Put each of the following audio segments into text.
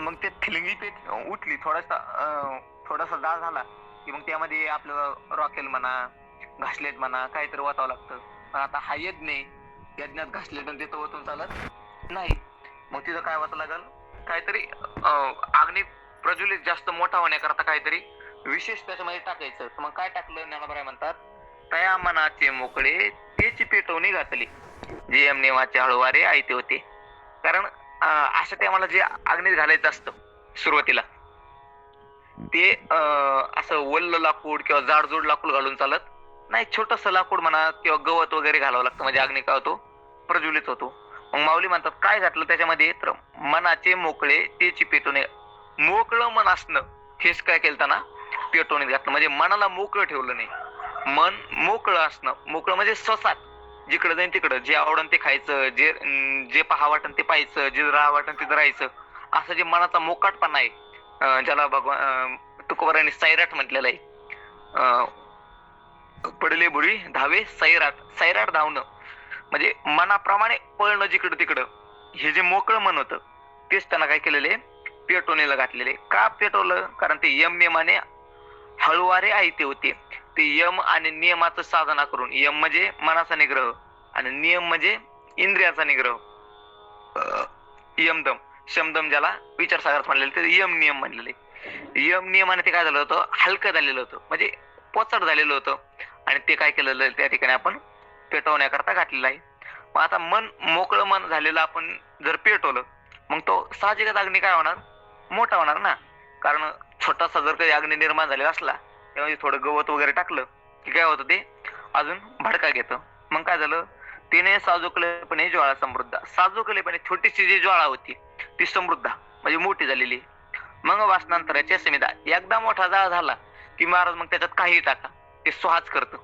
मग ते थिलिंगी पेट उठली, थोडासा जाळ झाला की मग त्यामध्ये आपलं रॉकेल म्हणा, घासलेट म्हणा, काहीतरी वाचावं लागतं. पण आता हा यज्ञ आहे, यज्ञात घासलेट आणि तिथं ओतून चालत नाही. मग तिथं काय वाचावं लागल, काहीतरी अग्नी प्रज्वलित जास्त मोठा होण्याकरता काहीतरी विशेष त्याच्यामध्ये टाकायचं. मग काय टाकलं, ज्ञानोबा म्हणतात, तया मनाचे मोकळे तेची पेटवणी घातली, जे एम नेवाचे हळुवारे आयते होते. कारण असं ते आम्हाला जे अग्नीत घालायचं असतं सुरुवातीला, ते असं वल्ल लाकूड किंवा जाडजूड लाकूड घालून चालत नाही. छोटस लाकूड म्हणा किंवा गवत वगैरे घालावं लागतं, म्हणजे अग्नी काय होतो, प्रज्वलित होतो. मग माऊली म्हणतात काय घातलं त्याच्यामध्ये, तर मनाचे मोकळे तेची पेटवणे. मोकळं मन असणं हेच काय केलं ना, पेटवणीत घातलं. म्हणजे मनाला मोकळं ठेवलं नाही, मन मोकळं असणं. मोकळं म्हणजे स्वसात, जिकडे जाईन तिकडं, जे आवडन ते खायचं, जे पहा वाटन ते पाहायचं, जे राहा वाटन तिथं राहायचं, असं जे मनाचा मोकाटपणा आहे, ज्याला भगवान तुकोबारायांनी सैराट म्हटलेलं आहे. पडले बुडी धावे सैराट, सैराट धावणं म्हणजे मनाप्रमाणे पळणं जिकडं तिकडं. हे जे मोकळं मन होतं तेच त्यांना काय केलेले, पेटवणीला घातलेले. का पेटवलं, कारण ते यम नियमाने हळुवारे आयते होते. ते यम आणि नियमाचं साधना करून, यम म्हणजे मनाचा निग्रह आणि नियम म्हणजे इंद्रियाचा निग्रह. यमदम शमदम ज्याला विचारसागरात म्हणलेले ते यम नियम म्हणलेले. यम नियमाने ते काय झालं होतं, हलकं झालेलं होतं, म्हणजे पोचट झालेलं होतं. आणि ते काय केलेलं त्या ठिकाणी आपण पेटवण्याकरता घातलेलं आहे. मग आता मन मोकळं मन झालेलं आपण जर पेटवलं, मग तो साहजिकच अग्नी काय होणार, मोठा होणार ना. कारण छोटासा जर काही अग्नी निर्माण झालेला असला, त्यामध्ये थोडं गवत वगैरे टाकलं की काय होतं, ते अजून भडका घेतं. मग काय झालं, तिने साजूकलेपणे ज्वाळा समृद्ध, साजूकलेपणे छोटीशी जी ज्वाळा होती ती समृद्ध म्हणजे मोठी झालेली. मग वासनांतराच्या समिधा, एकदा मोठा जाळ झाला की महाराज मग त्याच्यात काही टाका, ते स्वाहाच करतं.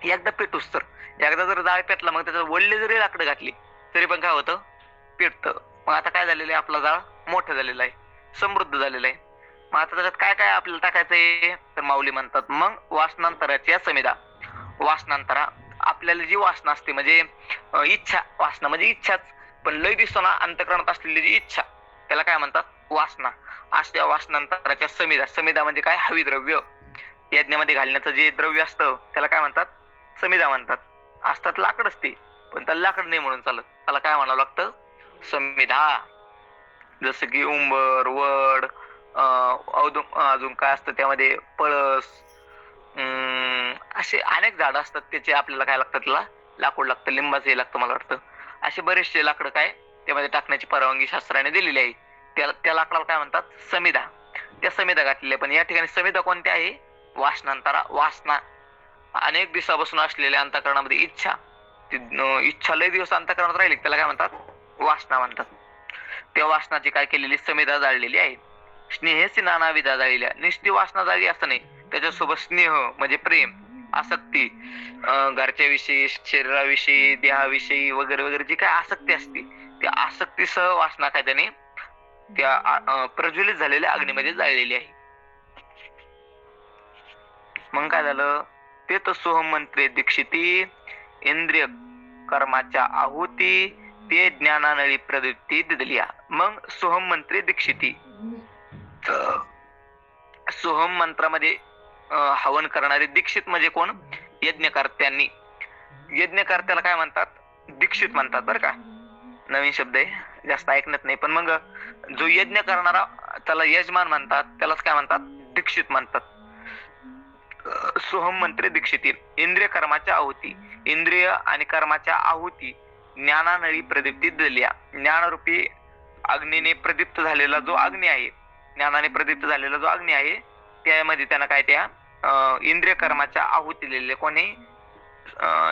एकदा पेटूस तर, एकदा जर जाळ पेटला मग त्याच्यात वडले जरी लाकडं घातली तरी पण काय होतं, पेटतं. मग आता काय झालेलं आहे, आपला जाळ मोठा झालेला आहे, समृद्ध झालेला आहे. मग आता त्याच्यात काय काय आपल्याला टाकायचंय, तर माऊली म्हणतात मग वासनांतराच्या समिधा. वासनांतरा, आपल्याला जी वासना असते म्हणजे इच्छा, वासना म्हणजे इच्छाच, पण लय दिसतो ना अंतःकरणात असलेली जी इच्छा, त्याला काय म्हणतात, वासना. अशा वासनांतराच्या समिधा, समिधा म्हणजे काय, हवी द्रव्य. यज्ञामध्ये घालण्याचं जे द्रव्य असतं त्याला काय म्हणतात, समिधा म्हणतात. असतात लाकड असते, पण त्याला लाकड नाही म्हणून चालत, त्याला काय म्हणावं लागतं, समिधा. जसं की उंबर, वड, अजून काय असतं त्यामध्ये, पळस, असे अनेक झाडं असतात, त्याचे आपल्याला काय लागतं, त्याला लाकूड लागतं, लिंबाचे लागतं मला वाटतं. असे बरेचसे लाकडं काय त्यामध्ये टाकण्याची परवानगी शास्त्राने दिलेली आहे. त्या लाकडाला काय म्हणतात, समिधा. त्या समिधा घातलेल्या. पण या ठिकाणी समिधा कोणत्या आहे, वासनांतरा, वासना. अनेक दिवसापासून असलेल्या अंतःकरणामध्ये इच्छा, इच्छा लय दिवस अंतःकरणात राहिली त्याला काय म्हणतात, वासना म्हणतात. त्या वासनाची काय केलेली, समिधा जाळलेली आहे. स्नेहसी नाना विधा जाळलेल्या, निष्ठी वासना जाळली असं नाही, त्याच्यासोबत स्नेह म्हणजे प्रेम, आसक्ती, घरच्याविषयी, शरीराविषयी, देहाविषयी वगैरे वगैरे जी काय आसक्ती असते, त्या आसक्तीसह वासना काय त्याने त्या प्रज्वलित झालेल्या अग्नीमध्ये जाळलेली आहे. मग काय झालं, ते तर सोहम मंत्रे दीक्षिती, इंद्रिय कर्माच्या आहुती, ते ज्ञानानळी प्रदीप्ती दिदलिया. मग सोहम मंत्रे दीक्षिती, सोहम मंत्रामध्ये हवन करणारे दीक्षित म्हणजे कोण, यज्ञकर्त्यांनी. यज्ञकर्त्याला काय म्हणतात, दीक्षित म्हणतात बरं का, नवीन शब्द आहे, जास्त ऐकण्यात नाही. पण मग जो यज्ञ करणारा त्याला यजमान म्हणतात, त्यालाच काय म्हणतात, दीक्षित म्हणतात. सोहम मंत्रे दीक्षिती, इंद्रिय कर्माच्या आहुती, इंद्रिय आणि कर्माच्या आहुती ज्ञानानळी प्रदीप्ती दिल्या. ज्ञानरूपी अग्नीने प्रदीप्त झालेला जो अग्नी आहे, ज्ञानाने प्रदीप्त झालेला जो अग्नी आहे, त्यामध्ये त्यांना काय, त्या इंद्रिय कर्माच्या आहुती दिलेल्या. कोणी,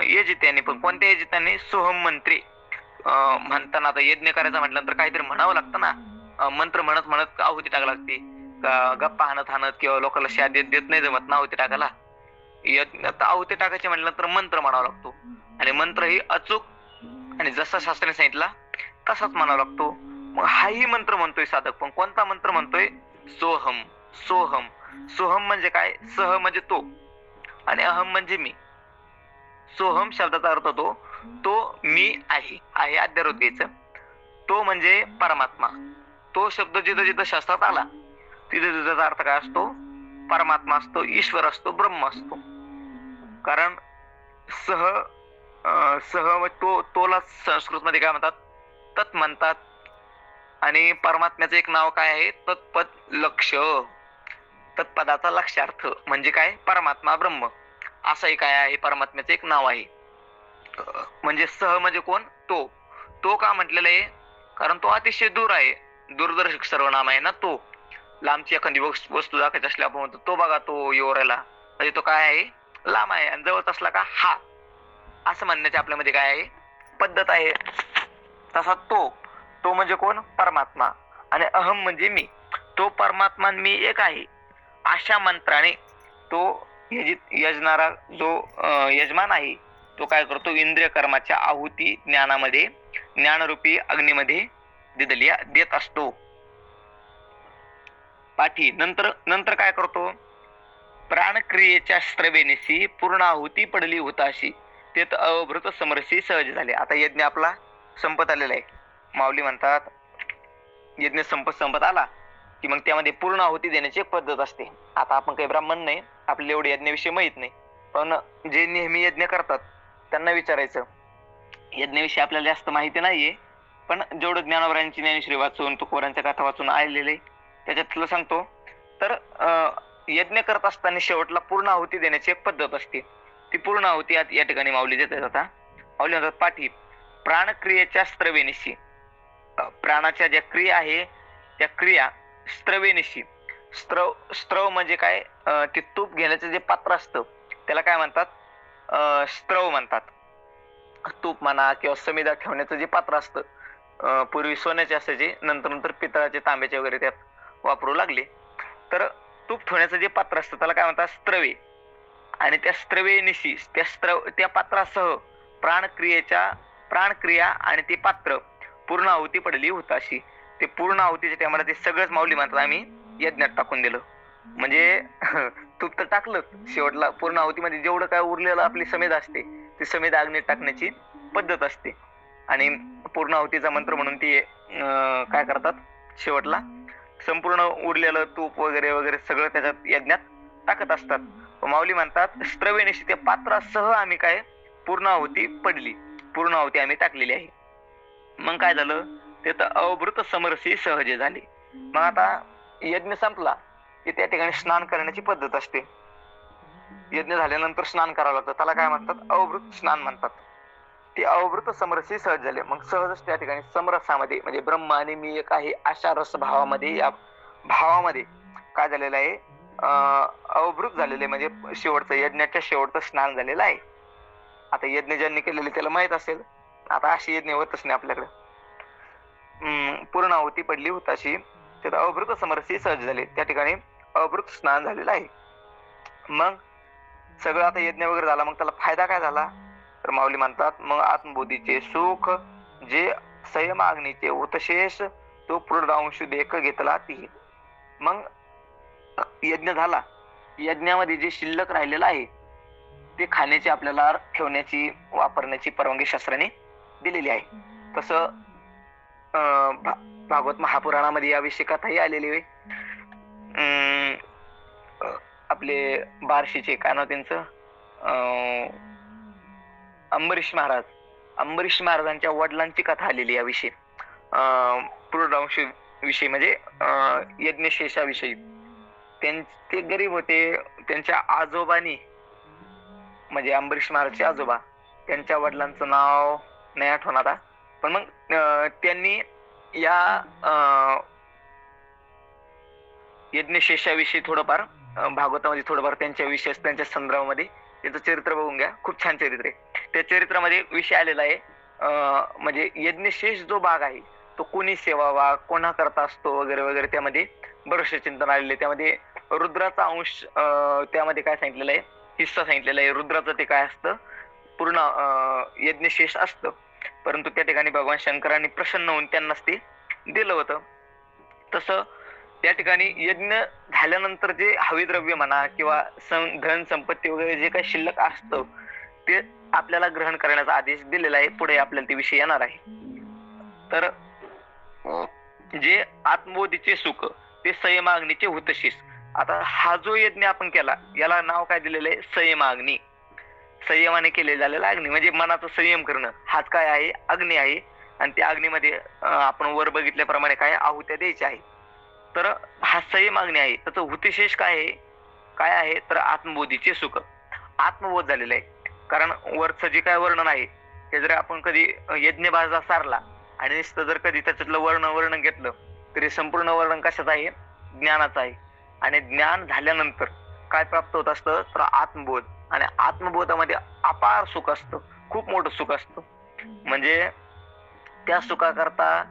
यजित्याने. पण कोणत्या यजित्याने, सोहम मंत्री. म्हणताना आता यज्ञ करायचा म्हटलं तर काहीतरी म्हणावं लागतं ना, मंत्र म्हणत म्हणत आहुती टाकायला लागते. गप्पा हाणत हाणत किंवा लोकांना शाद देत नाही जमत ना आहुती टाकायला. यज्ञ आहुती टाकायची म्हटलं तर मंत्र म्हणावा लागतो, आणि मंत्र ही अचूक आणि जसा शास्त्राने सांगितला तसाच म्हणावा लागतो. मग हाही मंत्र म्हणतोय साधक, पण कोणता मंत्र म्हणतोय, सोहम. सोहम, सोहम म्हणजे काय, सह म्हणजे तो आणि अहम म्हणजे मी. सोहम शब्दाचा अर्थ तो मी आहे, आहे अध्यारोत घ्यायचं. तो म्हणजे परमात्मा, तो शब्द जिथं जिथं शास्त्रात आला तिथे त्याचा अर्थ काय असतो? परमात्मा असतो, ईश्वर असतो, ब्रह्म असतो. कारण सह सह तोला संस्कृत मध्ये काय म्हणतात? तत् म्हणतात. आणि परमात्म्याचं एक नाव काय आहे? तत्पद लक्ष. तत्पदाचा लक्षार्थ म्हणजे काय? परमात्मा, ब्रह्म असंही काय आहे? परमात्म्याचं एक नाव आहे. म्हणजे सह म्हणजे कोण? तो का म्हटलेला आहे? कारण तो अतिशय दूर आहे. दूरदर्शक सर्वनाम आहे ना तो. लांबची एखादी वस्तू दाखवायची असली आपण म्हणतो तो बघा तो योरेला, म्हणजे तो काय आहे? लांब आहे. आणि जवळ असला का हा, असं म्हणण्याची आपल्यामध्ये काय आहे? पद्धत आहे. तसा तो म्हणजे कोण? परमात्मा. आणि अहम म्हणजे मी. तो परमात्मा मी एक आहे अशा मंत्राने तो यजणारा जो यजमान आहे तो काय करतो? इंद्रिय कर्माच्या आहुती ज्ञानामध्ये, ज्ञानरूपी अग्नीमध्ये देत असतो. पाठी नंतर काय करतो? प्राणक्रियेच्या स्त्रवेनिसी पूर्ण आहुती पडली होताशी तेत अवभृत समरसी सहज झाले. आता यज्ञ आपला संपत आलेला आहे. माऊली म्हणतात यज्ञ संपत आला की मग त्यामध्ये पूर्ण आहुती देण्याची एक पद्धत असते. आता आपण काही ब्राह्मण नाही, आपल्याला एवढे यज्ञाविषयी माहित नाही, पण जे नेहमी यज्ञ करतात त्यांना विचारायचं. यज्ञाविषयी आपल्याला जास्त माहिती नाहीये, पण जेवढं ज्ञानोबरांची ज्ञानेश्वरी वाचून, तुकोबारांच्या कथा वाचून आलेले त्याच्यातलं सांगतो. तर यज्ञ करत असताना शेवटला पूर्ण आहुती देण्याची एक पद्धत असते. ती पूर्ण आहुती या ठिकाणी माऊली देतात. आता माऊली म्हणतात पाठी प्राणक्रियेच्या स्त्रवेनिशी, प्राणाच्या ज्या क्रिया आहे त्या क्रिया स्त्रवेनिशी. स्त्रव म्हणजे काय? ते तूप घेण्याचं जे पात्र असतं त्याला काय म्हणतात? स्त्रव म्हणतात. तूप म्हणा किंवा समिधा ठेवण्याचं जे पात्र असतं, पूर्वी सोन्याचे असायचे, नंतर पितळाचे, तांब्याचे वगैरे त्यात वापरू लागले. तर तूप ठेवण्याचं जे पात्र असतं त्याला काय म्हणतात? स्त्रवे. आणि त्या स्त्रवेनिशी त्या पात्रासह प्राणक्रिया आणि ते पात्र पूर्ण आहुती पडली होताशी. ते पूर्ण आहुतीच्या टायमाला ते सगळंच माऊली म्हणतात आम्ही यज्ञात टाकून दिलं. म्हणजे तूप तर टाकलं, शेवटला पूर्ण आहुतीमध्ये जेवढं काय उरलेलं आपली समेध असते ती समेध अग्नीत टाकण्याची पद्धत असते. आणि पूर्ण आहुतीचा मंत्र म्हणून ती काय करतात? शेवटला संपूर्ण उरलेलं तूप वगैरे वगैरे सगळं त्याच्यात यज्ञात टाकत असतात. माऊली म्हणतात स्त्रवेनिशी त्या पात्रासह आम्ही काय? पूर्ण आहुती पडली, पूर्ण आहुती आम्ही टाकलेली आहे. मग काय झालं? ते तर अवभृत समरसी सहजे झाले. मग आता यज्ञ संपला की त्या ठिकाणी स्नान करण्याची पद्धत असते. यज्ञ झाल्यानंतर स्नान करावं लागतं, त्याला काय म्हणतात? अवभृत स्नान म्हणतात. ते अवभृत समरसी सहज झाले. मग सहजच त्या ठिकाणी समरसामध्ये म्हणजे ब्रह्म आणि मी एक आहे अशा रस भावामध्ये, या भावामध्ये काय झालेलं आहे? अवभृत झालेले म्हणजे शेवटचं, यज्ञाच्या शेवटचं स्नान झालेलं आहे. आता यज्ञ ज्यांनी केलेले त्याला माहित असेल. आता अशी यज्ञ होतच नाही आपल्याकडे. पूर्ण आहुती पडली होताशी त्यात अवभृत समरसी सहज झाले. त्या ठिकाणी अवभृत स्नान झालेलं आहे. मग सगळं आता यज्ञ वगैरे झाला, मग त्याला फायदा काय झाला? तर माऊली म्हणतात मग आत्मबोधीचे सुख जे संयम अग्नीचे उतशेष तो पूर्णांश देख घेतला ती. मग यज्ञ झाला, यज्ञामध्ये जे शिल्लक राहिलेलं आहे ते खाण्याची आपल्याला ठेवण्याची, वापरण्याची परवानगी शास्त्राने दिलेली आहे. तसं भागवत महापुराणामध्ये याविषयी कथाही आलेली आहे. आपले बार्शीचे काय नाव त्यांचं? अंबरीश महाराज महाराजांच्या वडिलांची कथा आलेली याविषयी, पूर्णांश विषयी म्हणजे यज्ञशेषाविषयी. ते गरीब होते, त्यांच्या आजोबांनी म्हणजे अंबरीश महाराजचे आजोबा, त्यांच्या वडिलांचं नाव नाही आठवणार आता, पण मग त्यांनी या यज्ञशेषाविषयी थोडंफार भागवतामध्ये थोडंफार त्यांच्याविषयी, त्यांच्या संदर्भामध्ये त्याचं चरित्र बघून घ्या, खूप छान चरित्र आहे. त्या चरित्रामध्ये विषय आलेला आहे म्हणजे यज्ञशेष जो भाग आहे तो कोणी सेवावा, कोणा करता असतो वगैरे वगैरे, त्यामध्ये बरेचसे चिंतन आलेले. त्यामध्ये रुद्राचा अंश त्यामध्ये काय सांगितलेलं आहे, हिस्सा सांगितलेला आहे. रुद्राचं ते काय असतं? पूर्ण यज्ञशेष असतं, परंतु त्या ठिकाणी भगवान शंकरांनी प्रसन्न होऊन त्यांनाच ते दिलं होतं. तसं त्या ठिकाणी यज्ञ झाल्यानंतर जे हविद्रव्य म्हणा किंवा धन संपत्ती वगैरे जे काही शिल्लक असतं ते आपल्याला ग्रहण करण्याचा आदेश दिलेला आहे. पुढे आपल्याला ते विषय येणार आहे. तर जे आत्मबोधीचे सुख ते संयमाग्नीचे हुतशीस. आता हा जो यज्ञ आपण केला याला नाव काय दिलेलं आहे? संयमाग्नी. संयमाने केले झालेला अग्नी म्हणजे मनाचा संयम करणं हाच काय आहे? अग्नी आहे. आणि त्या अग्नीमध्ये आपण वर बघितल्याप्रमाणे काय आहुत्या द्यायच्या आहे. तर हा संयम अग्नी आहे. त्याचं हुतशेष काय आहे? काय आहे तर आत्मबोधीचे सुख. आत्मबोध झालेला आहे. कारण वरचं जे काय वर्णन आहे ते जर आपण कधी यज्ञ बाजा सारला आणि नुसतं जर कधी त्याच्यातलं वर्णन घेतलं तरी संपूर्ण वर्णन कशाचं आहे? ज्ञानाचं आहे. आणि ज्ञान झाल्यानंतर काय प्राप्त होत असतं तर आत्मबोध. आणि आत्मबोधामध्ये अपार सुख असतं, खूप मोठं सुख असतं. म्हणजे त्या सुखाकरता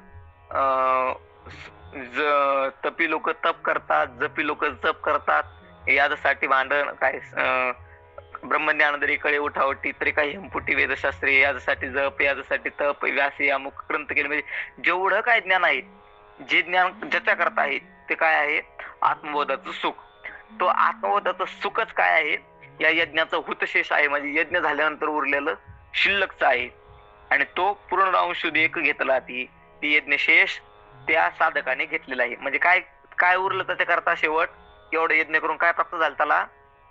तपी लोक तप करतात, जपी लोक जप करतात. यासाठी भांडण काय ब्रह्मज्ञानदरी कळे उठावटी तरी काही हेमपुटी वेदशास्त्री, यासाठी जप, यासाठी तप, व्यासी अमुक ग्रंथ केले. म्हणजे जेवढं काय ज्ञान आहे, जे ज्ञान ज्याच्या करता आहे ते काय आहे? आत्मबोधाचं सुख. तो आत्मबोधाचं सुखच काय आहे? या यज्ञाचं हुतशेष आहे. म्हणजे यज्ञ झाल्यानंतर उरलेलं शिल्लकच आहे. आणि तो पूर्णरांशुदी एक घेतला ती यज्ञशेष त्या साधकाने घेतलेला आहे. म्हणजे काय काय उरलं तर ते करता शेवट एवढं यज्ञ करून काय प्राप्त झालं त्याला?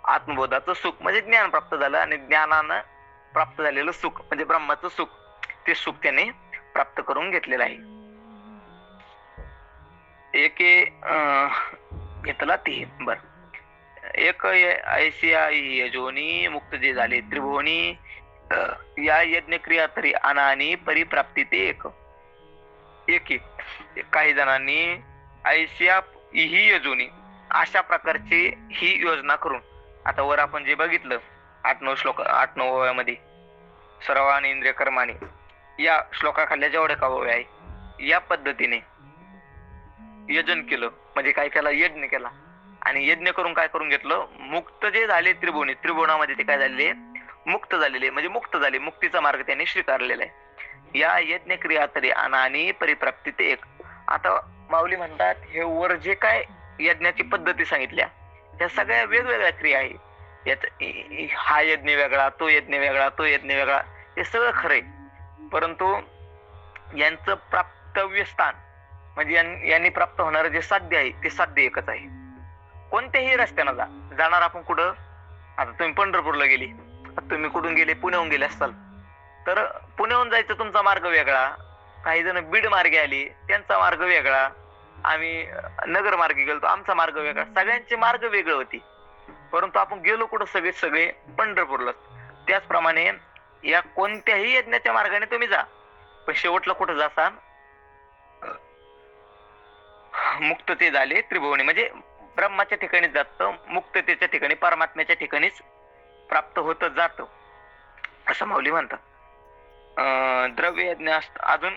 आत्मबोधाचं सुख म्हणजे ज्ञान प्राप्त झालं. आणि ज्ञानानं प्राप्त झालेलं सुख म्हणजे ब्रह्माचं सुख, ते सुख त्याने प्राप्त करून घेतलेलं आहे. एक घेतला ती बर. एक ऐशी यजोनी मुक्त जे झाले त्रिभुवनी, या यज्ञ क्रिया तरी अनानी परिप्राप्ती ते एक. काही जणांनी ऐशिया ही यजोनी अशा प्रकारची ही योजना करून, आता वर आपण जे बघितलं 8-9 मध्ये सर्वाणी इंद्रिय कर्माने या श्लोकाखाल्या जेवढे का ओव्या आहे या पद्धतीने यजन केलं. म्हणजे काय केला? यज्ञ केला. आणि यज्ञ करून काय करून घेतलं? मुक्त जे झाले त्रिभुवनी, त्रिभुवनामध्ये ते काय झालेले? मुक्त झालेले. म्हणजे मुक्त झाले, मुक्तीचा मार्ग त्यांनी स्वीकारलेला आहे. या यज्ञ क्रिया तरी अनानी परिप्राप्ती ते एक. आता माऊली म्हणतात हे वर जे काय यज्ञाची पद्धती सांगितल्या त्या सगळ्या वेगवेगळ्या क्रिया आहे. यात हा यज्ञ वेगळा, तो यज्ञ वेगळा, तो यज्ञ वेगळा, हे सगळं खरंय. परंतु यांचं प्राप्तव्य स्थान म्हणजे यांनी प्राप्त होणार जे साध्य आहे ते साध्य एकच आहे. कोणत्याही रस्त्यानं जाणार आपण कुठं? आता तुम्ही पंढरपूरला गेली, तुम्ही कुठून गेले? पुण्याहून गेले असाल तर पुण्याहून जायचं तुमचा मार्ग वेगळा, काही जण बीड मार्गे आली त्यांचा मार्ग वेगळा, आम्ही नगर मार्गे गेलो आमचा मार्ग वेगळा. सगळ्यांचे मार्ग वेगळे होते. परंतु आपण गेलो कुठं? सगळे पंढरपूरला. त्याचप्रमाणे या कोणत्याही यज्ञाच्या मार्गाने तुम्ही जा, पण शेवटला कुठं जासान? मुक्तते झाले त्रिभुवनी म्हणजे ब्रह्माच्या ठिकाणीच जातं, मुक्ततेच्या ठिकाणी परमात्म्याच्या ठिकाणीच प्राप्त होत जातं असं माऊली म्हणतात. द्रव्य यज्ञ अजून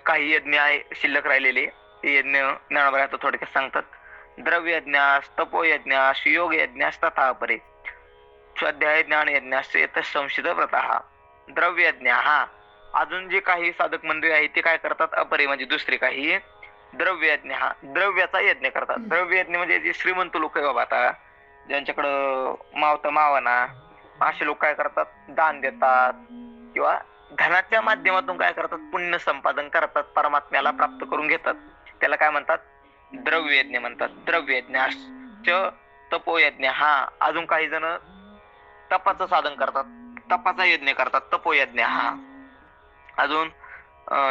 काही यज्ञ आहे शिल्लक राहिलेले, ते यज्ञ ज्ञानोबा आता थोडक्यात सांगतात. द्रव्य यज्ञास, तपो यज्ञास, योग यज्ञास तथा परे, स्वाध्याय ज्ञान यज्ञास संशित व्रतः. द्रव्य यज्ञ हा अजून जे काही साधक मंडळी आहे ते काय करतात? अपरे म्हणजे दुसरे काही द्रव्य यज्ञ हा द्रव्याचा यज्ञ करतात. द्रव्य यज्ञ म्हणजे जे श्रीमंत लोक आहे बाबा, आता ज्यांच्याकडं मावतं मावना असे लोक काय करतात? दान देतात किंवा धनाच्या माध्यमातून काय करतात? पुण्य संपादन करतात, परमात्म्याला प्राप्त करून घेतात. त्याला काय म्हणतात? द्रव्य यज्ञ म्हणतात. द्रव्य यज्ञ तपोयज्ञ हा अजून काही जण तपाचं साधन करतात, तपाचा यज्ञ करतात, तपोयज्ञ हा. अजून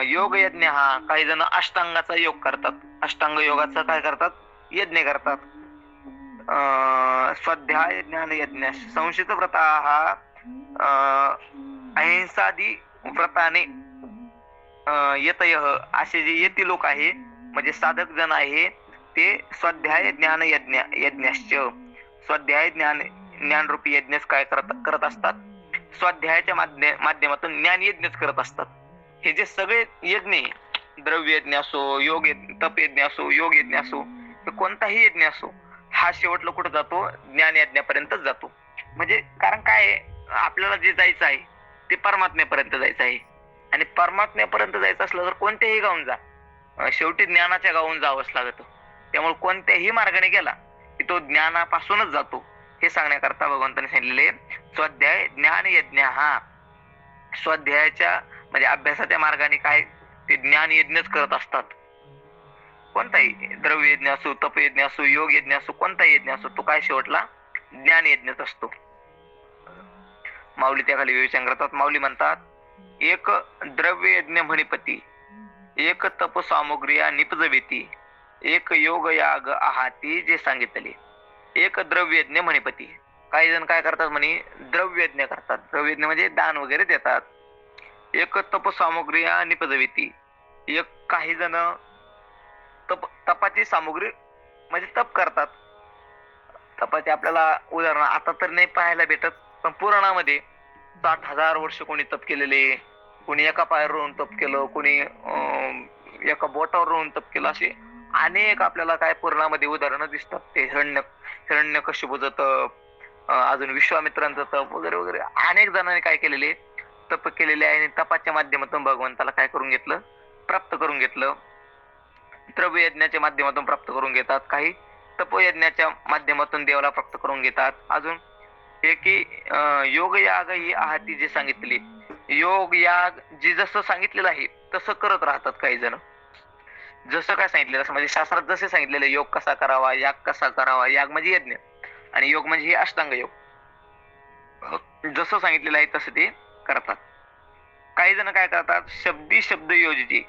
योग यज्ञ हा काही जण अष्टांगाचा योग करतात, अष्टांग योगाचा काय करतात? यज्ञ करतात. स्वाध्याय ज्ञान यज्ञ संशित व्रत हा अहिंसादी व्रताने येतय असे जे येती लोक आहे म्हणजे साधक जण आहे ते स्वाध्याय ज्ञान यज्ञाश्च, स्वाध्याय ज्ञान रूपी यज्ञ काय करत असतात? स्वाध्यायाच्या माध्यमातून ज्ञान यज्ञच करत असतात. हे जे सगळे यज्ञ, द्रव्य यज्ञ असो, योग तप यज्ञ असो, योग यज्ञ असो, कोणताही यज्ञ असो, हा शेवटला कुठे जातो? ज्ञान यज्ञापर्यंतच जातो. म्हणजे कारण काय आपल्याला जे जायचं आहे ते परमात्म्यापर्यंत जायचं आहे. आणि परमात्म्यापर्यंत जायचं असलं तर कोणत्याही गावून जा, शेवटी ज्ञानाच्या गावून जावंच लागतं. त्यामुळे कोणत्याही मार्गाने गेला की तो ज्ञानापासूनच जातो हे सांगण्याकरता भगवंताने सांगितलेले स्वाध्याय ज्ञान यज्ञ हा. स्वाध्यायाच्या म्हणजे अभ्यासाच्या मार्गाने काय ते ज्ञान यज्ञच करत असतात. कोणताही द्रव्य यज्ञ असो, तप यज्ञ असो, योग यज्ञ असो, कोणताही यज्ञ असो, तो काय शेवटला ज्ञान यज्ञच असतो. माऊली त्याखाली विवेचन करतात. माऊली म्हणतात, एक द्रव्य यज्ञ म्हणिपती, एक तप सामुग्री निपजविती, एक योग याग आहाती जे सांगितले. एक द्रव्य यज्ञ म्हणिपती. काही जण काय करतात म्हणे, द्रव्य यज्ञ करतात. द्रव्य यज्ञ म्हणजे दान वगैरे देतात. एक तप सामुग्री निपजविती. एक काही जण तपाची सामुग्री म्हणजे तप करतात. तपाचे आपल्याला उदाहरण आता तर नाही पाहायला भेटत, पण पुराणामध्ये 60,000 वर्ष कोणी तप केलेले, कोणी एका पायावर राहून तप केलं, कोणी एका बोटावर राहून तप केलं, असे अनेक आपल्याला काय पुराणामध्ये उदाहरणं दिसतात. ते हिरण्यकश्यपूचं तप, अजून विश्वामित्रांचं तप वगैरे वगैरे अनेक जणांनी काय केलेले, तप केलेले आहे. आणि तपाच्या माध्यमातून भगवंताला काय करून घेतलं, प्राप्त करून घेतलं. द्रव्य यज्ञाच्या माध्यमातून प्राप्त करून घेतात, काही तपयज्ञाच्या माध्यमातून देवाला प्राप्त करून घेतात. अजून हे की योग याग ही आहाती जे सांगितले, योग याग जे जसं सांगितलेलं आहे तसं करत राहतात काही जण. जसं काय सांगितलेलं असं म्हणजे शास्त्रात जसे सांगितलेले, योग कसा करावा, याग कसा करावा, याग म्हणजे यज्ञ आणि योग म्हणजे हे अष्टांग योग, जसं सांगितलेलं आहे तसं ते करतात. काही जण काय करतात, शब्दी शब्द योजजे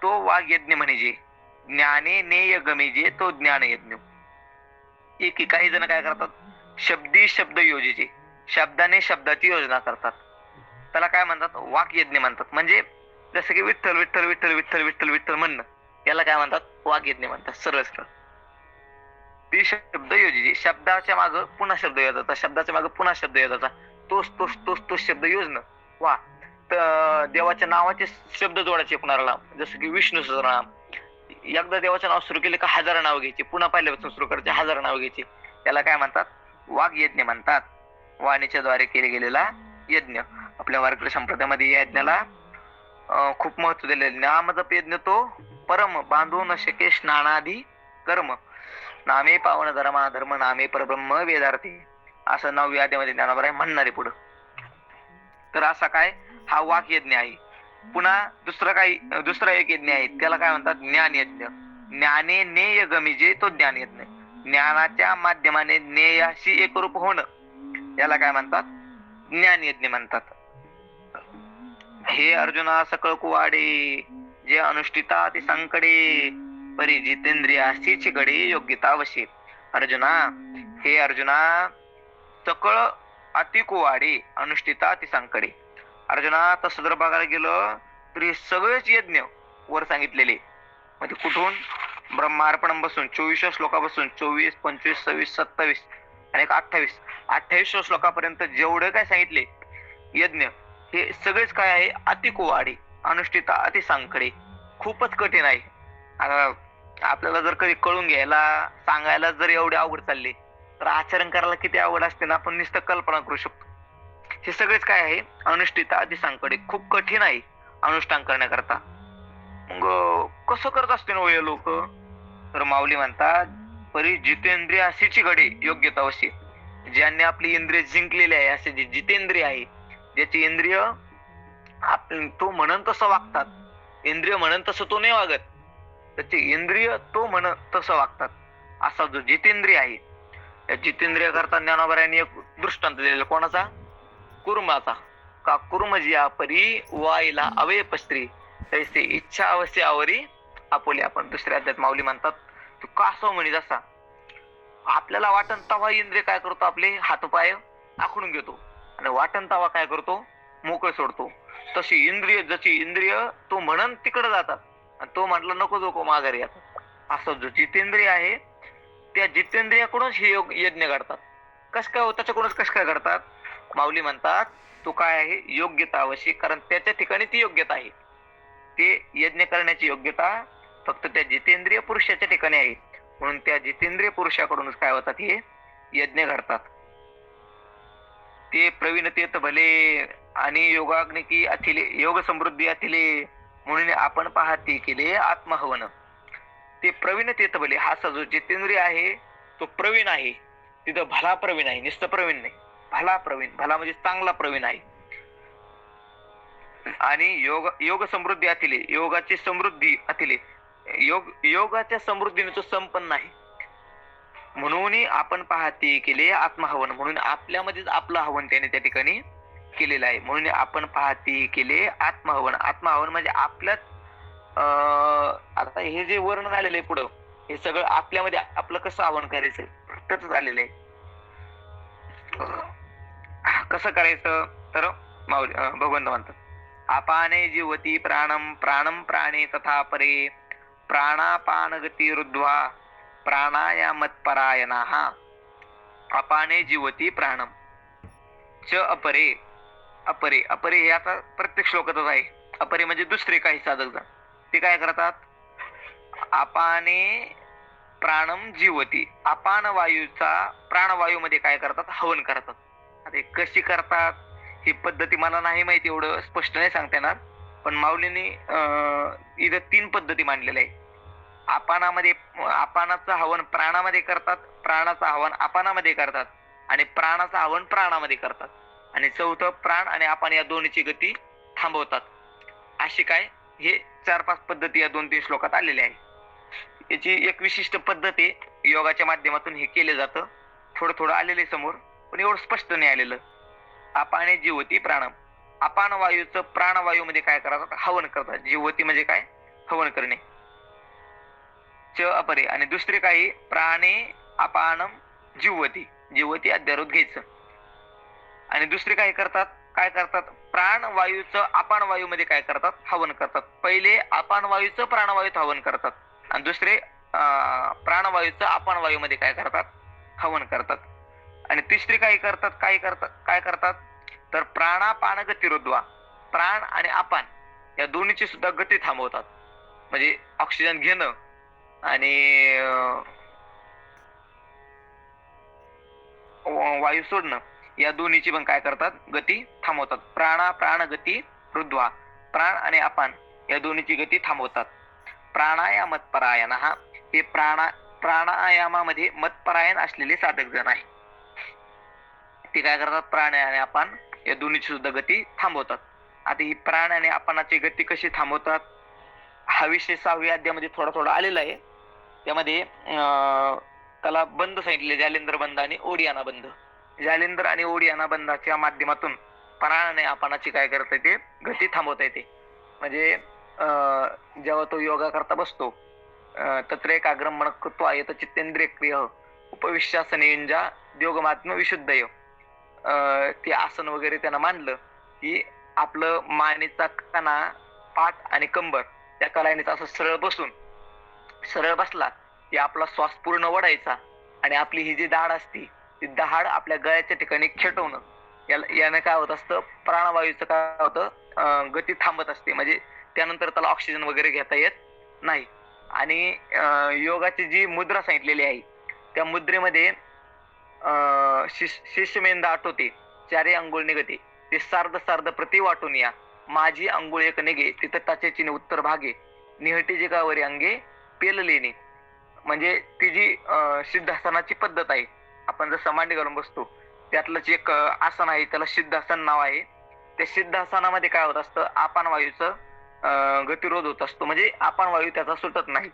तो वाघ यज्ञ म्हणजे, ज्ञाने नेय गमिजे तो ज्ञान यज्ञ. एक काही जण काय करतात, शब्दी शब्द योजजे, शब्दाने शब्दाची योजना करतात, त्याला काय म्हणतात, वाक यज्ञ म्हणतात. म्हणजे जसं की विठ्ठल विठ्ठल विठ्ठल विठ्ठल विठ्ठल विठ्ठल म्हणणं, याला काय म्हणतात, वाक यज्ञ म्हणतात. सरळ सरळ ती शब्द योजजे, शब्दाच्या मागे पुन्हा शब्द योजाचा, शब्दाच्या मागे पुन्हा शब्द योजाचा, तोच तोच तोच तोच शब्द योजणं. वा, तर देवाच्या नावाचे शब्द जोडायचे कुणाला, जसं की विष्णू सहस्रनाम, एकदा देवाचं नाव सुरू केले का 1000 नाव घ्यायचे, पुन्हा पहिल्यापासून सुरू करायचे, 1000 नाव घ्यायचे. त्याला काय म्हणतात, वाघ यज्ञ म्हणतात. वाणीच्या द्वारे केले गेलेला यज्ञ. आपल्या वारकरी संप्रदायामध्ये या यज्ञाला खूप महत्व दिले. नाम जप यज्ञ तो परम, बांधू न शके स्नानादी कर्म, नामे पावन धर्मा धर्म, नामे परब्रह्म वेदार्थी, असं 9व्या अध्यायामध्ये ज्ञानोबा म्हणणारे पुढं. तर असा काय हा वाक यज्ञ आहे. पुन्हा दुसरा एक यज्ञ आहे, त्याला काय म्हणतात, ज्ञान यज्ञ. ज्ञाने नेय गमिजे तो ज्ञान यज्ञ, ज्ञानाच्या माध्यमाने ज्ञेयाशी एकरूप होणं, याला काय म्हणतात, ज्ञान यज्ञ म्हणतात. हे अर्जुना सकळ कुवाडे, जे अनुष्ठिता ते संकडे, परी जितेंद्रियासीची गडे योग्यता वशे. अर्जुना, हे अर्जुना, सकळ अति कुवाडे, अनुष्ठिता ते संकडे. अर्जुना, तसं जर बघायला गेलं तरी सगळेच यज्ञ वर सांगितलेले, म्हणजे कुठून ब्रह्मार्पणम बसून 24 श्लोकापासून 24, 25, 26, 27 आणि 28 श्लोकापर्यंत जेवढे काय सांगितले यज्ञ, हे सगळेच काय आहे, अति कुवाडे, अनुष्ठिता अति सांकडे, खूपच कठीण आहे. आपल्याला जर कधी कळून घ्यायला सांगायला जर एवढे अवघड चालले, तर आचरण करायला किती अवघड असते ना, आपण नुसतं कल्पना करू शकतो. हे सगळेच काय आहे, अनुष्ठिता अति सांकडे, खूप कठीण आहे अनुष्ठान करण्याकरता. मग कसं करत असते ना हे लोक, तर माऊली म्हणतात, परी जितेंद्रिय अशीची घडे योग्यता अशी, ज्यांनी आपली इंद्रिय जिंकलेली आहे, असे जे जितेंद्रिय आहे, ज्याची इंद्रिय तो म्हणन तसं वागतात, इंद्रिय म्हणन तसं तो नाही वागत, त्याची इंद्रिय तो म्हणन तसं वागतात, असा जो जितेंद्रिय आहे. या जितेंद्रिय करता ज्ञानोबरायांनी एक दृष्टांत दिलेला, कोणाचा, कुर्माचा. का कुर्मजिया परी वाईला अवय पस्त्री, तैसे इच्छा अवश्य आवरी आपोले. आपण दुसऱ्या अध्यायात माऊली म्हणतात, तू कासव म्हणी जसा आपल्याला वाटण तवा इंद्रिय काय करतो, आपले हातपाय आखडून घेतो, आणि वाटण तवा काय करतो, मोकळ सोडतो. तशी इंद्रिय, जशी इंद्रिय तो म्हणन तिकडे जातात, आणि तो म्हटलं नको नको माघारी येतात. असं जो जितेंद्रिय आहे, त्या जितेंद्रियाकडूनच हे यज्ञ घडतात. कस काय, त्याच्याकडूनच कस काय घडतात, माऊली म्हणतात, तो काय आहे, योग्यता आवश्यक, कारण त्याच्या ठिकाणी ती योग्यता आहे. ते यज्ञ करण्याची योग्यता फक्त त्या जितेंद्रिय पुरुषाच्या ठिकाणी आहे, म्हणून त्या जितेंद्रिय पुरुषाकडूनच काय होतात, हे यज्ञ घडतात. ते प्रवीण तेत भले आणि योगाग्नी की अथिले, योग समृद्धी अथिले, म्हणून आपण पाहते केले आत्महवन. ते प्रवीण तेत भले, हा जो जितेंद्रिय आहे तो प्रवीण आहे, तिथं भला प्रवीण आहे, नुसतं प्रवीण नाही, भला प्रवीण, भला म्हणजे चांगला प्रवीण आहे. आणि योग समृद्धी अथिले, योगाची समृद्धी अथिले, योगाच्या समृद्धीने तो संपन्न आहे. म्हणून आपण पाहते केले आत्महवन, म्हणून आपल्यामध्येच आपलं हवन त्याने त्या ठिकाणी केलेलं आहे. म्हणून आपण पाहते केले आत्महवन. आत्महवन म्हणजे आपल्यात आता हे जे वर्णन आलेलं आहे पुढं, हे सगळं आपल्यामध्ये आपलं कसं हवन करायचं त्याच आलेलं आहे. कसं करायचं तर भगवंत म्हणतात, अपाने जीवती प्राणम प्राणम प्राणे तथा परे प्राणापान गती रुद्ध्वा प्राणायामत्परायणाः. अपाने जीवती प्राणम च अपरे. अपरे अपरे हे आता प्रत्येक श्लोकातच आहे. अपरे म्हणजे दुसरे काही साधक जण ते काय करतात, अपाने प्राणम जीवती, अपान वायूचा प्राणवायूमध्ये काय करतात, हवन करतात. आता कशी करतात ही पद्धती मला नाही माहिती, एवढं स्पष्ट नाही सांगता येणार, पण माऊलींनी इथं 3 पद्धती मांडलेल्या आहे. अपानामध्ये अपानाचं हवन प्राणामध्ये करतात, प्राणाचं हवन अपानामध्ये करतात आणि प्राणाचं हवन प्राणामध्ये करतात, आणि चौथं प्राण आणि अपान या दोन्हीची गती थांबवतात. अशी काय हे 4-5 पद्धती या 2-3 श्लोकात आलेल्या आहे. याची एक विशिष्ट पद्धत आहे, योगाच्या माध्यमातून हे केले जातं. थोडं थोडं आलेले समोर, पण एवढं स्पष्ट नाही आलेलं. अपाने जीवती प्राणम, अपान वायूचं प्राणवायूमध्ये काय करतात, हवन करतात. जीवती म्हणजे काय, हवन करणे. च अपरे, आणि दुसरे काही प्राणे अपानम जीवती, जीवती अध्यारोध घ्यायचं. आणि दुसरे काय करतात, काय करतात, प्राणवायूचं अपान वायूमध्ये काय करतात, हवन करतात. पहिले अपान वायूचं प्राणवायूत हवन करतात आणि दुसरे प्राणवायूचं अपान वायूमध्ये काय करतात, हवन करतात. आणि तिसरे काय करतात, काय करतात तर प्राणापान गती रुद्ध्वा, प्राण आणि अपान या दोन्हीची सुद्धा गती थांबवतात. म्हणजे ऑक्सिजन घेणं आणि वायू सोडणं या दोन्हीची पण काय करतात, गती थांबवतात. प्राण गती रुद्ध्वा, प्राण आणि अपान या दोन्हीची गती थांबवतात. प्राणायामत्परायणः, हे प्राणायामामध्ये मतपरायण असलेले साधक जण आहे. ते काय करतात, प्राण आणि अपान या दोन्हीची सुद्धा गती थांबवतात. आता ही प्राण आणि अपानाची गती कशी थांबवतात हा विषय 6व्या अध्यायामध्ये थोडा थोडा आलेला आहे. त्यामध्ये त्याला बंद सांगितले, जालिंद्र बंध आणि ओडियाना बंध. जालिंद्र आणि ओडियाना बंधाच्या माध्यमातून प्राण आणि अपानाची काय करता येते, गती थांबवता येते. म्हणजे जेव्हा तो योगा करता बसतो, तत्र एकाग्रम मन कृत्वा यत चित्तेंद्रिय क्रिय उपविश्यासने युंजा योगमात्म विशुद्धय. ते आसन वगैरे त्यांना मांडलं की आपलं मानेचा कणा, पाठ आणि कंबर त्या कलाईनेच असं सरळ बसला की आपला श्वास पूर्ण वडायचा आणि आपली ही जी दाढ असती ती दाढ आपल्या गळ्याच्या ठिकाणी खेटवणं, याने काय होत असतं, प्राणवायूचं काय होतं, गती थांबत असते. म्हणजे त्यानंतर त्याला ऑक्सिजन वगैरे घेता येत नाही. आणि योगाची जी मुद्रा सांगितलेली आहे त्या मुद्रेमध्ये शिष्यमेंदा आठवते, 4 अंगुळ निघते, ते सार्ध प्रति वाटून या, माझी अंगुळ एक निघे तिथं टाचेची उत्तर भागे, निहटी जे कावरी अंगे पेललेने. म्हणजे ती जी सिद्धासनाची पद्धत आहे, आपण जर मांडी घालून बसतो त्यातलंच एक आसन आहे, त्याला सिद्धासन नाव आहे. त्या सिद्धासनामध्ये काय होत असतं, अपान वायूचं गतिरोध होत असतो, म्हणजे अपान वायू त्याचा सुटत नाही.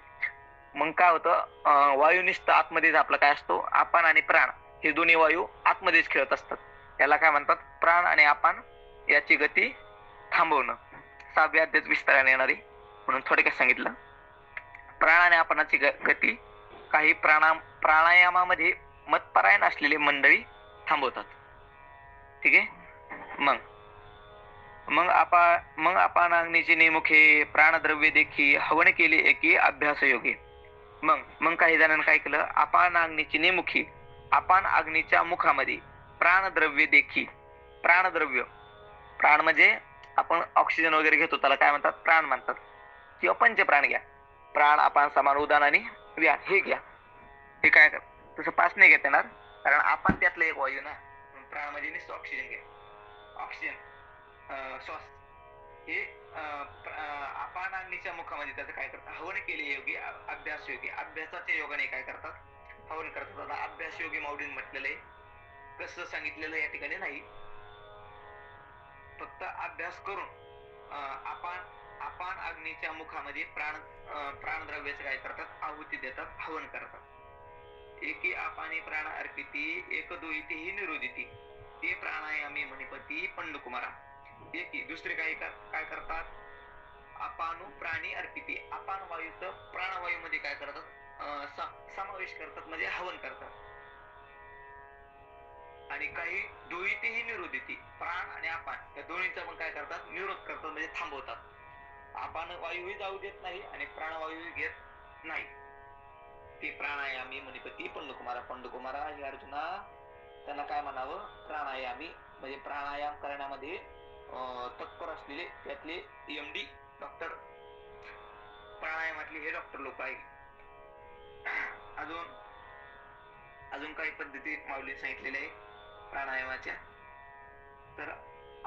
मग काय होतं, वायुनिष्ठ आतमध्येच आपला काय असतो, अपान आणि प्राण हे दोन्ही वायू आतमध्येच खेळत असतात. याला काय म्हणतात, प्राण आणि अपान याची गती थांबवणं. 6व्या अध्यायात विस्ताराने येणारी, म्हणून थोडक्यात सांगितलं. प्राण आणि अपानाची गती काही प्राणायामामध्ये मतपरायण असलेले मंडळी थांबवतात. ठीक आहे. मग अपानाग्नीचे नेमुखे प्राणद्रव्य देखी हवन केले एकी अभ्यास योगे. मग काही जणांनी काय केलं, अपानाग्नीची नेमुखी, अपान अग्नीच्या मुखामध्ये प्राणद्रव्य देखी, प्राणद्रव्य, प्राण म्हणजे आपण ऑक्सिजन वगैरे घेतो त्याला काय म्हणतात, प्राण म्हणतात, किंवा पंचप्राण घ्या, प्राण अपान समान उदान आणि व्यान हे घ्या. हे काय तसं 5 नाही घेता येणार, कारण आपण त्यातलं एक वायू ना. प्राण म्हणजे नुसतं ऑक्सिजन घ्या, ऑक्सिजन श्वास हे अपान अग्नीच्या मुखामध्ये त्याचं काय करतात, हवन केले योगी अभ्यास योगी, अभ्यासाच्या योगाने काय करतात, हवन करतात. अभ्यास योगी माऊलीने म्हटलेलं आहे, कसं सांगितलेलं या ठिकाणी नाही, फक्त अभ्यास करून अपान अग्नीच्या मुखामध्ये प्राणद्रव्याचे काय करतात, आहुती देतात, हवन करतात. एकी अपाने प्राण अर्पिती एक दुईती ही निरोधिती ते प्राणायामी मणिपती पंडकुमारा. एकी दुसरे काय करतात, अपानु प्राणी अर्पिती अपान वायूचं प्राणवायू मध्ये काय करतात, समावेश करतात म्हणजे हवन करतात. आणि काही दुईतीही निरोधिती प्राण आणि अपान या दोन्हीचा पण काय करतात, निरोध करतात म्हणजे थांबवतात. अपान वायूही जाऊ देत नाही आणि प्राणवायूही घेत नाही. ते प्राणायामी मणिपती पंडकुमारा हे अर्जुना त्यांना काय म्हणावं, प्राणायामी म्हणजे प्राणायाम करण्यामध्ये तत्पर असलेले त्यातले MD डॉक्टर, प्राणायामातले हे डॉक्टर लोक आहेत. अजून काही पद्धती माऊली सांगितलेल्या आहे प्राणायामाच्या. तर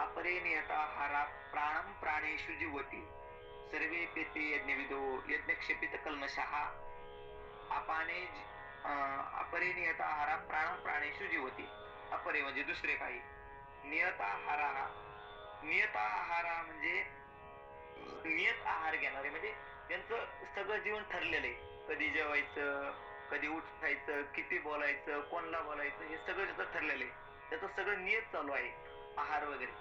अपरे नियताहारा प्राणम प्राणेषु जीवती सर्वे पेते यज्ञविदो यज्ञक्षेपित कल्मषः. अपाने अपरे नियताहारा प्राणम प्राणेषु जीवती. अपरे म्हणजे दुसरे काही, नियताहारा म्हणजे नियत आहार घेणारे म्हणजे त्यांचं सगळं जीवन ठरलेलं आहे. कधी जेवायचं, कधी उठायचं, किती बोलायचं, कोणला बोलायचं, हे सगळं त्याचं ठरलेलं आहे. त्याचं सगळं नियत चालू आहे, आहार वगैरे.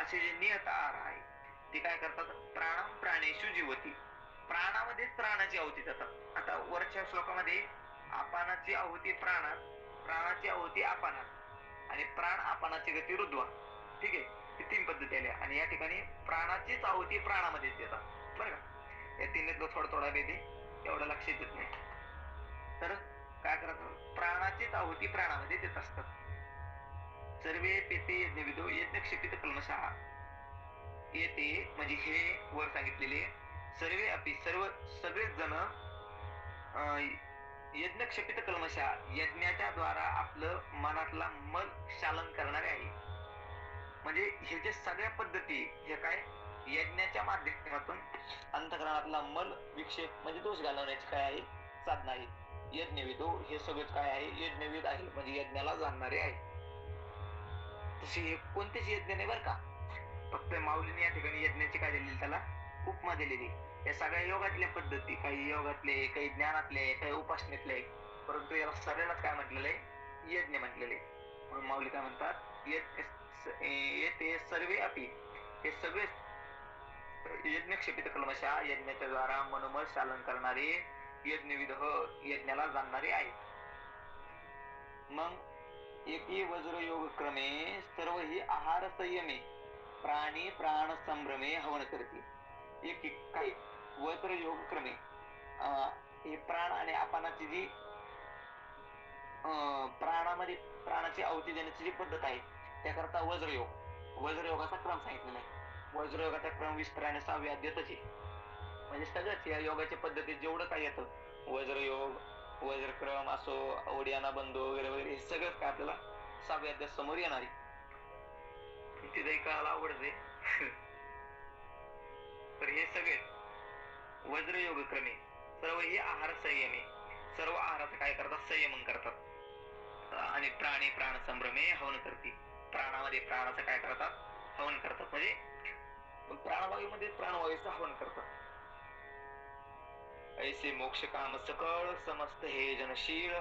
असे जे नियत आहार आहे ते काय करतात, प्राणम प्राणेषु जीवती प्राणामध्येच प्राणाची आहुती देतात. आता वरच्या श्लोकामध्ये अपानाची आहुती प्राणात, प्राणाची आहुती अपानात आणि प्राण अपानाची गती रुद्वा. ठीक आहे, ही 3 पद्धती आल्या. आणि या ठिकाणी प्राणाचीच आहुती प्राणामध्येच देतात बरं का. या 3 थोडा भेद आहे, एवढं लक्षात येत नाही. तर काय करतात, प्राणाचीच आहुती प्राणामध्ये देत असतात. सर्वे पेते यज्ञविदो यज्ञक्षेपित कल्मषः. येते म्हणजे हे वर सांगितलेले सर्वे अपि सगळेच जण यज्ञक्षेपित कल्मषः यज्ञाच्या द्वारा आपलं मनातला मल शालन करणारे आहे. म्हणजे हे जे सगळ्या पद्धती हे काय, यज्ञाच्या माध्यमातून अंतःकरणातला मल विक्षेप म्हणजे दोष घालवण्याची काय आहे, साधना आहे. यज्ञविदो हे सगळेच काय आहे, यज्ञविद आहे म्हणजे यज्ञाला जाणणारे आहे. तसे हे कोणतेच यज्ञ नाही बरं का. फक्त माऊलीने या ठिकाणी यज्ञाची काय दिलेली, त्याला उपमा दिलेली. या सगळ्या योगातल्या पद्धती, काही योगातले, काही ज्ञानातले, काही उपासनेतले, परंतु याला सगळ्यालाच काय म्हटलेलं आहे, यज्ञ म्हटलेले. म्हणून माऊली काय म्हणतात, येते सर्वे अपि हे सगळे यज्ञक्षेपित कल्मषः यज्ञाच्या द्वारा मनोमल शालन करणारे यज्ञविद यज्ञाला जाणणारे आहेत. मग एकी वज्र योग क्रमे सर्व ही आहार संयमे प्राणी प्राण संभ्रमे हवन करते. एक काही वज्र योग क्रमे हे प्राण आणि अपानाची जी प्राणामध्ये प्राणाची आहुती देण्याची जी पद्धत आहे त्याकरता वज्रयोगाचा क्रम सांगितलेला आहे. वज्रयोगाचा क्रम विस्ताराने 6व्या अध्यायातच आहे. म्हणजे सगळंच या योगाच्या पद्धतीत जेवढं काय येतं, वज्रयोग, वज्रक्रम असो, ओडियाना बंधू वगैरे वगैरे, हे सगळंच काय आपल्याला 6व्या अध्यायात समोर येणार आहे. तिथे ऐकायला आवडते. तर हे सगळे वज्रयोग क्रमे सर्व हे आहार संयमे सर्व आहाराचं काय करतात, संयमन करतात. आणि प्राणी प्राण संभ्रमे हवन करते. प्राणामध्ये प्राणाचं काय करतात, हवन करतात म्हणजे प्राणवायूमध्ये प्राणवायूचं हवन करतात. ऐसे मोक्ष काम सकळ समस्त हे जनशील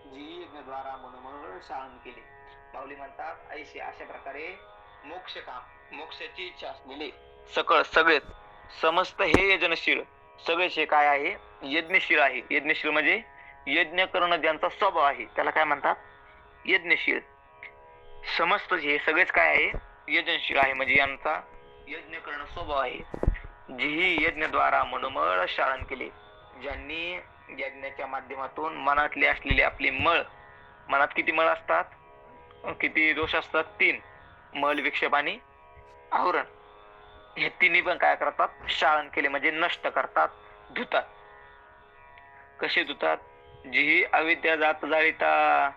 जी यज्ञद्वारा मनोमन शालन केले. माऊली म्हणतात ऐसे अशा प्रकारे मोक्ष काम, मोक्षाची इच्छा असलेले सकळ सगळे समस्त हे यजनशील सगळेच हे काय आहे, यज्ञशील आहे. यज्ञशील म्हणजे यज्ञ करणं ज्यांचा स्वभाव आहे त्याला काय म्हणतात, यज्ञशील. समस्त हे सगळेच काय आहे, यजनशील आहे म्हणजे यांचा यज्ञ करणं स्वभाव आहे. जी यज्ञद्वारा मनोमळ शालन केले, ज्यांनी यज्ञाच्या माध्यमातून मनातले असलेले आपले मळ, मनात किती मळ असतात, किती दोष असतात, 3 मल विक्षेप आणि आवरण, हे तिन्ही पण काय करतात, शालन केले म्हणजे नष्ट करतात, धुतात. कसे धुतात, जी अविद्या जात जाळीता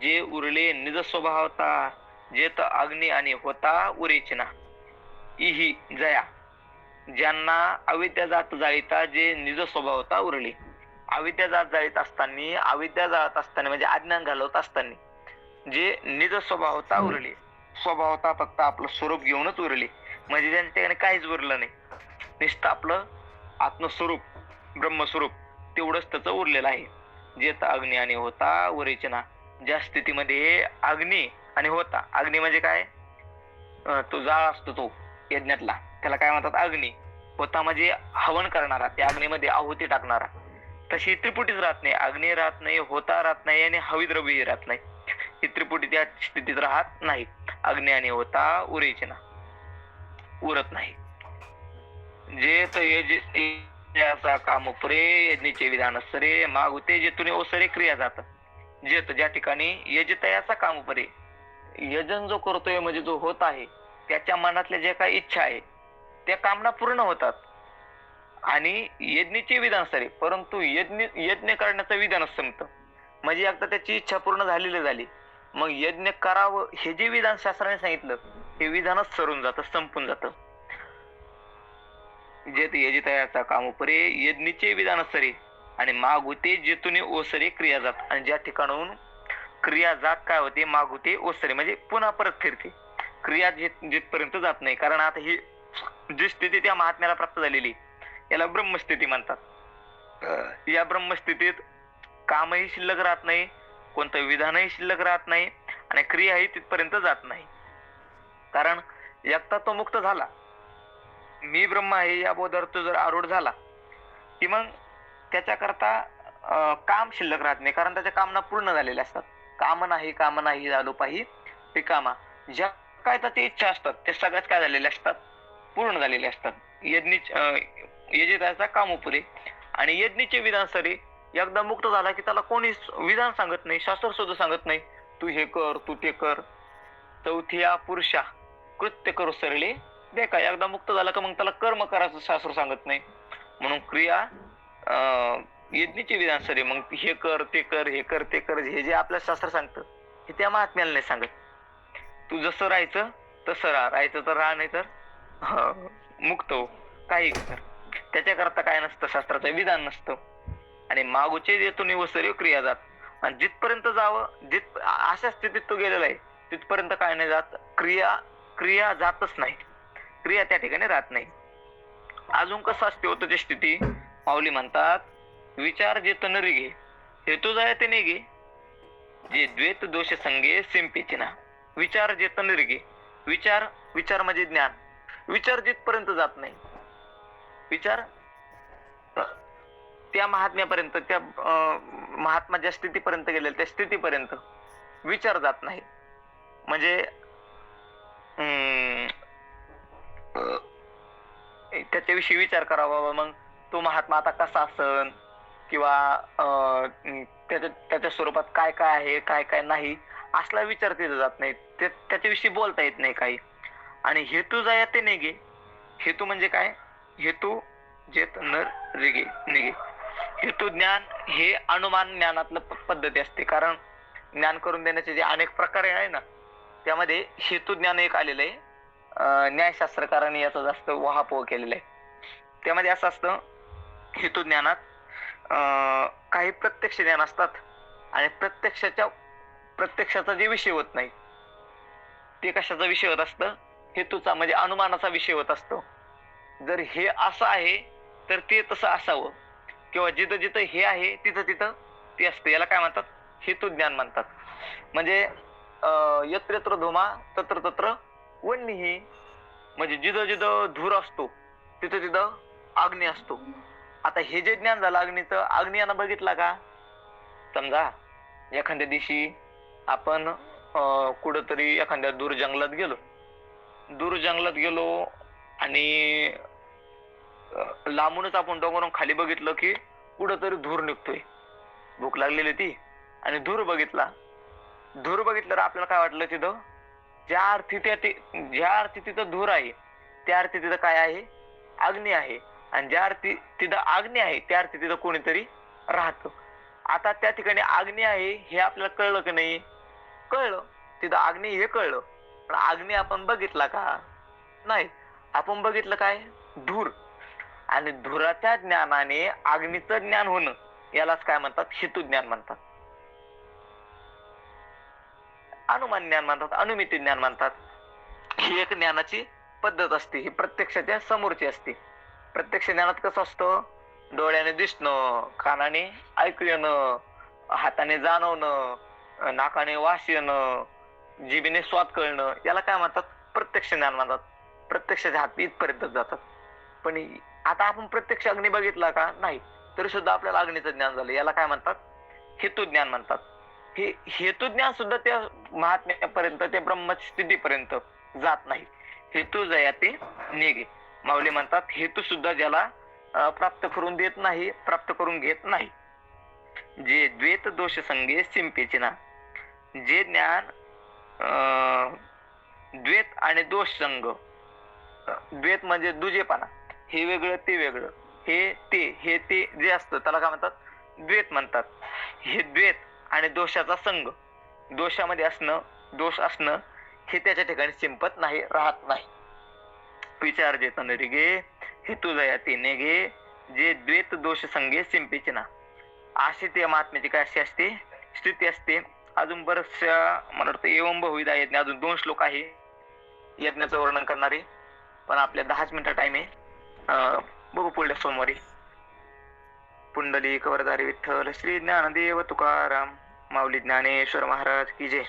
जे उरले निज स्वभावता जेत अग्नी आणि होता उरेचना. इही जया ज्यांना अविद्या जात जाळीता जे निज स्वभावता उरले. अविद्या जात जाळीत असताना, अविद्या जाळत असताना म्हणजे अज्ञान घालवत असताना जे निज स्वभावता उरले, स्वभावता फक्त आपलं स्वरूप घेऊनच उरले म्हणजे त्यांच्या ठिकाणी काहीच उरलं नाही. नुसतं आपलं आत्मस्वरूप ब्रह्मस्वरूप तेवढंच त्याचं उरलेलं आहे. जेत अग्नी आणि होता वरेचना. ज्या स्थितीमध्ये अग्नी आणि होता, अग्नी म्हणजे काय, तो जाळ असतो तो यज्ञातला, त्याला काय म्हणतात अग्नी. होता म्हणजे हवन करणारा, त्या अग्नीमध्ये आहुती टाकणारा. तशी त्रिपुटीच राहत नाही, अग्नी राहत नाही, होता राहत नाही आणि हविद्रव्यही राहत नाही. ही त्रिपुटी त्या स्थितीत राहत नाही. अग्नी आणि होता उरेचना, उरत नाही. जे याचा काम पुरे यज्ञेचे विधान सरे मागुते जेतून ओसरे क्रिया जात. जेत ज्या ठिकाणी यजतयाचा काम परे, यजन जो करतोय म्हणजे जो होत आहे त्याच्या मनातल्या जे काही इच्छा आहे त्या कामना पूर्ण होतात. आणि यज्ञेचे विधान सरे, परंतु यज्ञ करण्याचं विधानच संपतं. म्हणजे एकदा त्याची इच्छा पूर्ण झालेली झाली, मग यज्ञ करावं हे जे विधान शास्त्राने सांगितलं हे विधानच सरून जातं, संपून जातं. जेत यजितयाचा काम उपरे यज्ञेचे विधान सरे आणि मागुते जेतून ओसरे क्रिया जात. आणि ज्या ठिकाणाहून क्रिया जात काय होते, मागुते ओसरे म्हणजे पुन्हा परत फिरते, क्रिया जिथपर्यंत जात नाही. कारण आता ही जी स्थिती त्या महात्म्याला प्राप्त झालेली याला ब्रह्मस्थिती म्हणतात. या ब्रह्मस्थितीत कामही शिल्लक राहत नाही, कोणतं विधानही शिल्लक राहत नाही आणि क्रियाही तिथपर्यंत जात नाही. कारण एकदा तो मुक्त झाला, मी ब्रह्म आहे या बोधावर तो जर आरूढ झाला की मग त्याच्याकरता काम शिल्लक राहत नाही, कारण त्याच्या कामना पूर्ण झालेल्या असतात. काम नाही झालो पाही रिकामा. ज्या काय त्याची इच्छा असतात ते सगळ्याच काय झालेल्या असतात, पूर्ण झालेले असतात. यजिताचा काम पुरे आणि यज्ञेचे विधान सरे. एकदा मुक्त झाला की त्याला कोणी विधान सांगत नाही, शास्त्र सुद्धा सांगत नाही, तू हे कर तू ते कर. चौथ्या पुरुषा कृत्य करू सरले देखा. एकदा मुक्त झाला का मग त्याला कर्म करायचं शास्त्र सांगत नाही. म्हणून क्रिया यज्ञेचे विधान सरे, मग हे कर ते कर हे कर ते कर हे जे आपलं शास्त्र सांगतं हे त्या महात्म्याला नाही सांगत. तू जसं राहायचं तसं राहायचं तर राहा, नाही तर मुक्त हो, काही कर. त्याच्याकरता काय नसतं, शास्त्राचं विधान नसतं. आणि मागूचे येतून वसरे क्रिया जात. आणि जिथपर्यंत जावं, अशा स्थितीत तो गेलेला आहे तिथपर्यंत काय नाही जात, क्रिया जातच नाही, क्रिया त्या ठिकाणी राहत नाही. अजून कसं असते होतं ती स्थिती, माऊली म्हणतात विचार जे तनरी घे हेतू जाय ते नाही घे, जे द्वैत दोष संगे सिंपेचे ना. विचार जे तनरी घे, विचार म्हणजे ज्ञान. विचार जिथपर्यंत जात नाही, विचार त्या महात्म्यापर्यंत, त्या महात्मा ज्या स्थितीपर्यंत गेले त्या स्थितीपर्यंत विचार जात नाही. म्हणजे त्याच्याविषयी विचार करावा, मग तो महात्मा आता कसा असन किंवा त्याच्या स्वरूपात काय काय आहे काय काय नाही असला विचार तिथे जात नाही, त्याच्याविषयी बोलता येत नाही काही. आणि हेतू जाय ते निघे. हेतू म्हणजे काय, हेतू जेत नर रिगे निघे. हेतू ज्ञान हे अनुमान ज्ञानातलं पद्धती असते. कारण ज्ञान करून देण्याचे जे अनेक प्रकार आहे ना, त्यामध्ये हेतू ज्ञान एक आलेलं आहे. न्यायशास्त्रकारांनी याचा जास्त वहापोह केलेला आहे. त्यामध्ये असं असतं, हेतू ज्ञानात काही प्रत्यक्ष ज्ञान असतात आणि प्रत्यक्षाचा जे विषय होत नाही ते कशाचा विषय होत असतं, हेतूचा म्हणजे अनुमानाचा विषय होत असतो. जर हे असं आहे तर ते तसं असावं, किंवा जिथं जिथं हे आहे तिथं तिथं ते असतं, याला काय म्हणतात, हेतू ज्ञान म्हणतात. म्हणजे यत्र यत्र धुमा तत्र तत्र वन्यही, म्हणजे जिथं जिथं धूर असतो तिथं तिथं अग्नी असतो. आता हे जे ज्ञान झालं अग्नीचं, अग्नी यानं बघितला का, समजा एखाद्या दिवशी आपण कुठंतरी एखाद्या दूर जंगलात गेलो आणि लांबूनच आपण डोंगरून खाली बघितलं की कुठंतरी धूर निघतोय, भूक लागलेली ती, आणि धूर बघितल्यावर आपल्याला काय वाटलं, तिथं ज्या अर्थी तिथं धूर आहे त्या अर्थी तिथं काय आहे, अग्नी आहे. आणि ज्या अर्थी तिथं अग्नी आहे त्या अर्थी तिथं कोणीतरी राहतं. आता त्या ठिकाणी अग्नी आहे हे आपल्याला कळलं की नाही, कळलं, तिथं अग्नी हे कळलं, पण अग्नी आपण बघितला का, नाही. आपण बघितलं काय, धूर. आणि धुराच्या ज्ञानाने अग्नीचं ज्ञान होणं यालाच काय म्हणतात, हेतू ज्ञान म्हणतात, अनुमान ज्ञान म्हणतात, अनुमिती ज्ञान म्हणतात. ही एक ज्ञानाची पद्धत असते, ही प्रत्यक्षाच्या समोरची असते. प्रत्यक्ष ज्ञानात कसं असतं, डोळ्याने दिसणं, कानाने ऐकू येणं, हाताने जाणवणं, नाकाने वास येणं, जिभेने स्वाद कळणं, याला काय म्हणतात, प्रत्यक्ष ज्ञान म्हणतात. प्रत्यक्षाच्या हात इथपर्यंत जातात. पण आता आपण प्रत्यक्ष अग्नी बघितला का, नाही, तरी सुद्धा आपल्याला अग्नीचं ज्ञान झालं. याला काय म्हणतात, हेतुज्ञान म्हणतात. हे हेतुज्ञान सुद्धा त्या महात्म्यापर्यंत, त्या ब्रह्मस्थितीपर्यंत जात नाही. हेतू जयाते नेगे. माऊली म्हणतात, हेतू सुद्धा ज्याला प्राप्त करून देत नाही, प्राप्त करून घेत नाही. जे द्वैत दोष संगे सिंपेचे ना, जे ज्ञान द्वैत आणि दोष संग, द्वैत म्हणजे दुजेपणा, हे वेगळं ते वेगळं, हे ते जे असतं त्याला काय म्हणतात, द्वैत म्हणतात. हे द्वैत आणि दोषाचा संग, दोषामध्ये असणं, दोष असणं, हे त्याच्या ठिकाणी सिंपत नाही, राहत नाही. विचार जेत नरिगे हेतू जयाती नेगे, जे द्वैत दोष संगे सिंपेचे ना. अशी ते महात्म्याची काय अशी असते स्थिती असते. अजून बऱ्याचशा मला वाटतं एवं बहुविधा यज्ञ, अजून 2 श्लोक आहे यज्ञाचं वर्णन करणारे, पण आपल्या 10 मिनिटं टाइम आहे. बघू पुढल्या सोमवारी. पुंडलिक वरदारी विठ्ठल श्री ज्ञानदेव तुकाराम माऊली ज्ञानेश्वर महाराज की जय.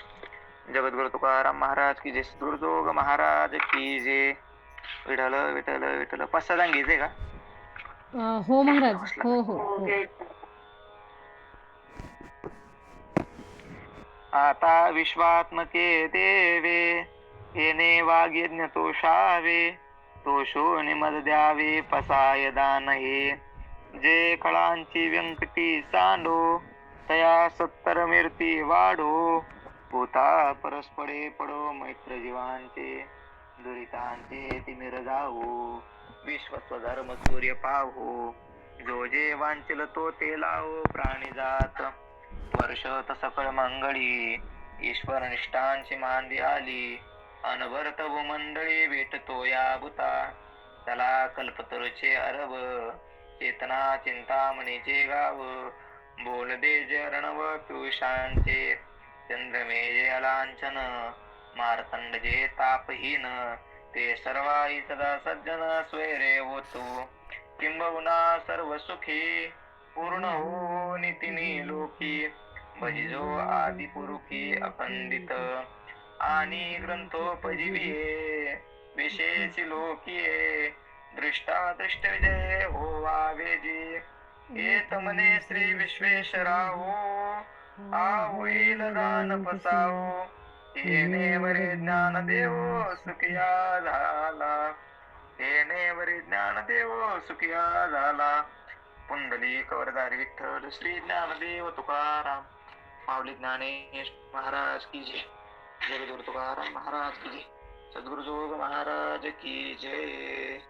जगद्गुरु तुकाराम महाराज की जय. गुरुजोग महाराज की जय. विठ्ठल विठ्ठल विठ्ठल. 5-6 जण घ्यायचंय का? हो महाराज, हो हो हो. आता विश्वात्मके देवे येणे वाग्यज्ञ तोषावे, तोषो निमद द्यावे पसाय दान हे. जे कळांची व्यंकटी सांडो, तया 70 मीर्ती वाढो. भूता परस्परे पडो मैत्र जीवांचे, दुरितांचे तिमिर जावो. विश्वस्व धर्म सूर्य पाहो, जो जे वांचल तो ते लावो. प्राणी जात वर्षत सकळ मंगळी, ईश्वर निष्ठांची मांदी आली. अनभरत भूमंडळी भेटतो या भूता, त्याला कल्पतरुचे अरब. चेतना चिंतामणीचे गाव, बोल दे जरणव पियुषांचे. चंद्रमेजे अलांछन, मारतंड जे तापहीन. ते सर्वाई सदा सज्जन स्वैरे होतो. किंबहुना सर्व सुखी, पूर्ण हो नितीनी लोकी. भजिजो आदि पुरुखी अखंडित, आणि ग्रंथोपजीविये. विशेषी लोकीये, दृष्टा दृष्ट विजय होवावे जी. येत मने श्री विश्वेश्वराहो, आ होईल दान फसावो. येणे वरे ज्ञान देवो सुखिया झाला, येणे वरे ज्ञान देवो सुखिया झाला. पुंडलिक वरदारी विठ्ठल श्री ज्ञानदेव तुकाराम माऊली ज्ञानेश महाराज की जय. जगद्गुरु तुकाराम महाराज की जय. सद्गुरु जोग महाराज की जय.